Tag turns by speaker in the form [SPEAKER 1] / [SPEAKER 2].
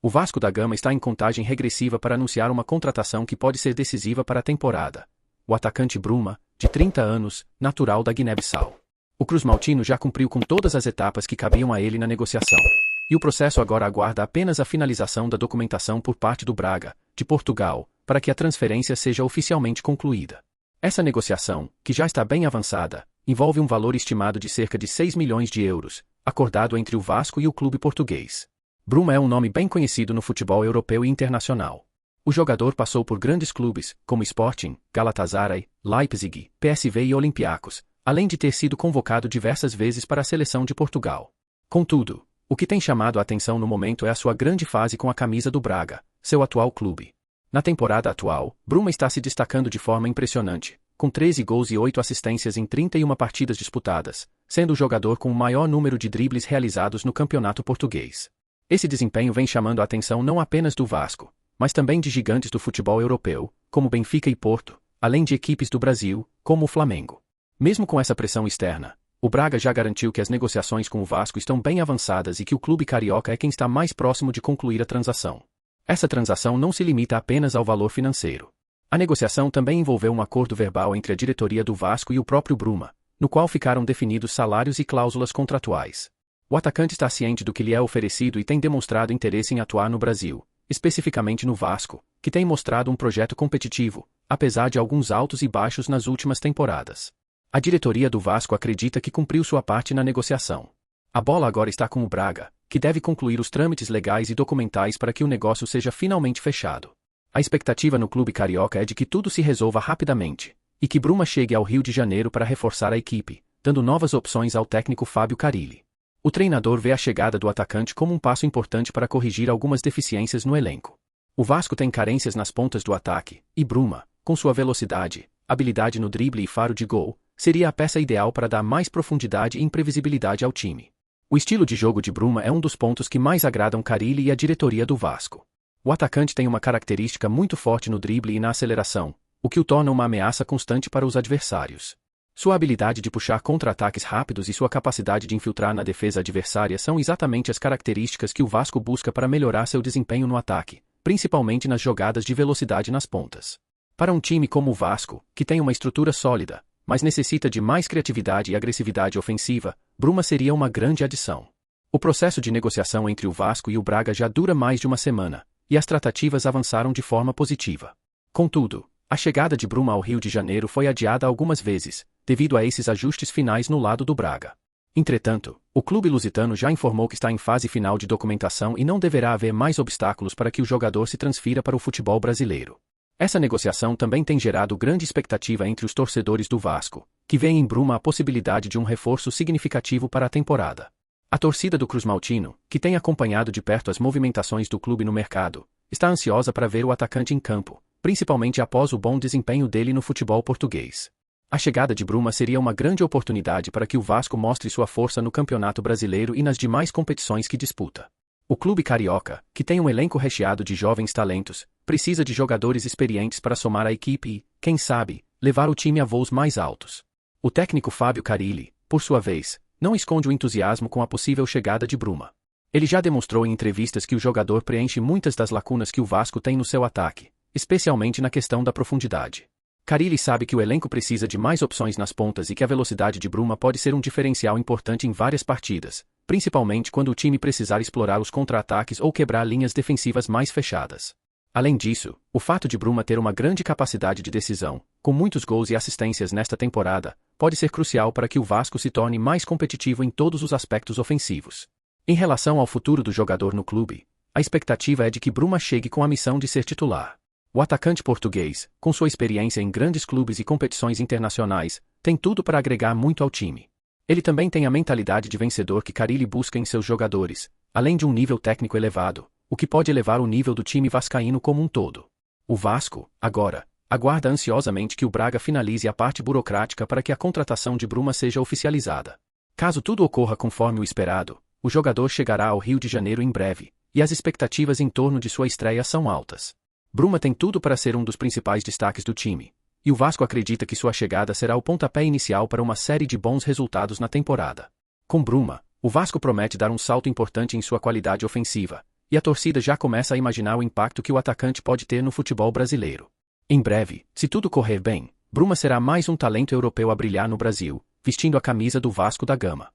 [SPEAKER 1] O Vasco da Gama está em contagem regressiva para anunciar uma contratação que pode ser decisiva para a temporada. O atacante Bruma, de 30 anos, natural da Guiné-Bissau. O cruzmaltino já cumpriu com todas as etapas que cabiam a ele na negociação. E o processo agora aguarda apenas a finalização da documentação por parte do Braga, de Portugal, para que a transferência seja oficialmente concluída. Essa negociação, que já está bem avançada, envolve um valor estimado de cerca de 6 milhões de euros, acordado entre o Vasco e o clube português. Bruma é um nome bem conhecido no futebol europeu e internacional. O jogador passou por grandes clubes, como Sporting, Galatasaray, Leipzig, PSV e Olympiacos, além de ter sido convocado diversas vezes para a seleção de Portugal. Contudo, o que tem chamado a atenção no momento é a sua grande fase com a camisa do Braga, seu atual clube. Na temporada atual, Bruma está se destacando de forma impressionante, com 13 gols e 8 assistências em 31 partidas disputadas, sendo o jogador com o maior número de dribles realizados no campeonato português. Esse desempenho vem chamando a atenção não apenas do Vasco, mas também de gigantes do futebol europeu, como Benfica e Porto, além de equipes do Brasil, como o Flamengo. Mesmo com essa pressão externa, o Braga já garantiu que as negociações com o Vasco estão bem avançadas e que o clube carioca é quem está mais próximo de concluir a transação. Essa transação não se limita apenas ao valor financeiro. A negociação também envolveu um acordo verbal entre a diretoria do Vasco e o próprio Bruma, no qual ficaram definidos salários e cláusulas contratuais. O atacante está ciente do que lhe é oferecido e tem demonstrado interesse em atuar no Brasil, especificamente no Vasco, que tem mostrado um projeto competitivo, apesar de alguns altos e baixos nas últimas temporadas. A diretoria do Vasco acredita que cumpriu sua parte na negociação. A bola agora está com o Braga, que deve concluir os trâmites legais e documentais para que o negócio seja finalmente fechado. A expectativa no clube carioca é de que tudo se resolva rapidamente, e que Bruma chegue ao Rio de Janeiro para reforçar a equipe, dando novas opções ao técnico Fábio Carille. O treinador vê a chegada do atacante como um passo importante para corrigir algumas deficiências no elenco. O Vasco tem carências nas pontas do ataque, e Bruma, com sua velocidade, habilidade no drible e faro de gol, seria a peça ideal para dar mais profundidade e imprevisibilidade ao time. O estilo de jogo de Bruma é um dos pontos que mais agradam Carille e a diretoria do Vasco. O atacante tem uma característica muito forte no drible e na aceleração, o que o torna uma ameaça constante para os adversários. Sua habilidade de puxar contra-ataques rápidos e sua capacidade de infiltrar na defesa adversária são exatamente as características que o Vasco busca para melhorar seu desempenho no ataque, principalmente nas jogadas de velocidade nas pontas. Para um time como o Vasco, que tem uma estrutura sólida, mas necessita de mais criatividade e agressividade ofensiva, Bruma seria uma grande adição. O processo de negociação entre o Vasco e o Braga já dura mais de uma semana, e as tratativas avançaram de forma positiva. Contudo, a chegada de Bruma ao Rio de Janeiro foi adiada algumas vezes, devido a esses ajustes finais no lado do Braga. Entretanto, o clube lusitano já informou que está em fase final de documentação e não deverá haver mais obstáculos para que o jogador se transfira para o futebol brasileiro. Essa negociação também tem gerado grande expectativa entre os torcedores do Vasco, que veem em Bruma a possibilidade de um reforço significativo para a temporada. A torcida do cruzmaltino, que tem acompanhado de perto as movimentações do clube no mercado, está ansiosa para ver o atacante em campo, principalmente após o bom desempenho dele no futebol português. A chegada de Bruma seria uma grande oportunidade para que o Vasco mostre sua força no Campeonato Brasileiro e nas demais competições que disputa. O clube carioca, que tem um elenco recheado de jovens talentos, precisa de jogadores experientes para somar a equipe e, quem sabe, levar o time a voos mais altos. O técnico Fábio Carille, por sua vez, não esconde o entusiasmo com a possível chegada de Bruma. Ele já demonstrou em entrevistas que o jogador preenche muitas das lacunas que o Vasco tem no seu ataque, especialmente na questão da profundidade. Carille sabe que o elenco precisa de mais opções nas pontas e que a velocidade de Bruma pode ser um diferencial importante em várias partidas, principalmente quando o time precisar explorar os contra-ataques ou quebrar linhas defensivas mais fechadas. Além disso, o fato de Bruma ter uma grande capacidade de decisão, com muitos gols e assistências nesta temporada, pode ser crucial para que o Vasco se torne mais competitivo em todos os aspectos ofensivos. Em relação ao futuro do jogador no clube, a expectativa é de que Bruma chegue com a missão de ser titular. O atacante português, com sua experiência em grandes clubes e competições internacionais, tem tudo para agregar muito ao time. Ele também tem a mentalidade de vencedor que Carille busca em seus jogadores, além de um nível técnico elevado, o que pode elevar o nível do time vascaíno como um todo. O Vasco, agora, aguarda ansiosamente que o Braga finalize a parte burocrática para que a contratação de Bruma seja oficializada. Caso tudo ocorra conforme o esperado, o jogador chegará ao Rio de Janeiro em breve, e as expectativas em torno de sua estreia são altas. Bruma tem tudo para ser um dos principais destaques do time, e o Vasco acredita que sua chegada será o pontapé inicial para uma série de bons resultados na temporada. Com Bruma, o Vasco promete dar um salto importante em sua qualidade ofensiva, e a torcida já começa a imaginar o impacto que o atacante pode ter no futebol brasileiro. Em breve, se tudo correr bem, Bruma será mais um talento europeu a brilhar no Brasil, vestindo a camisa do Vasco da Gama.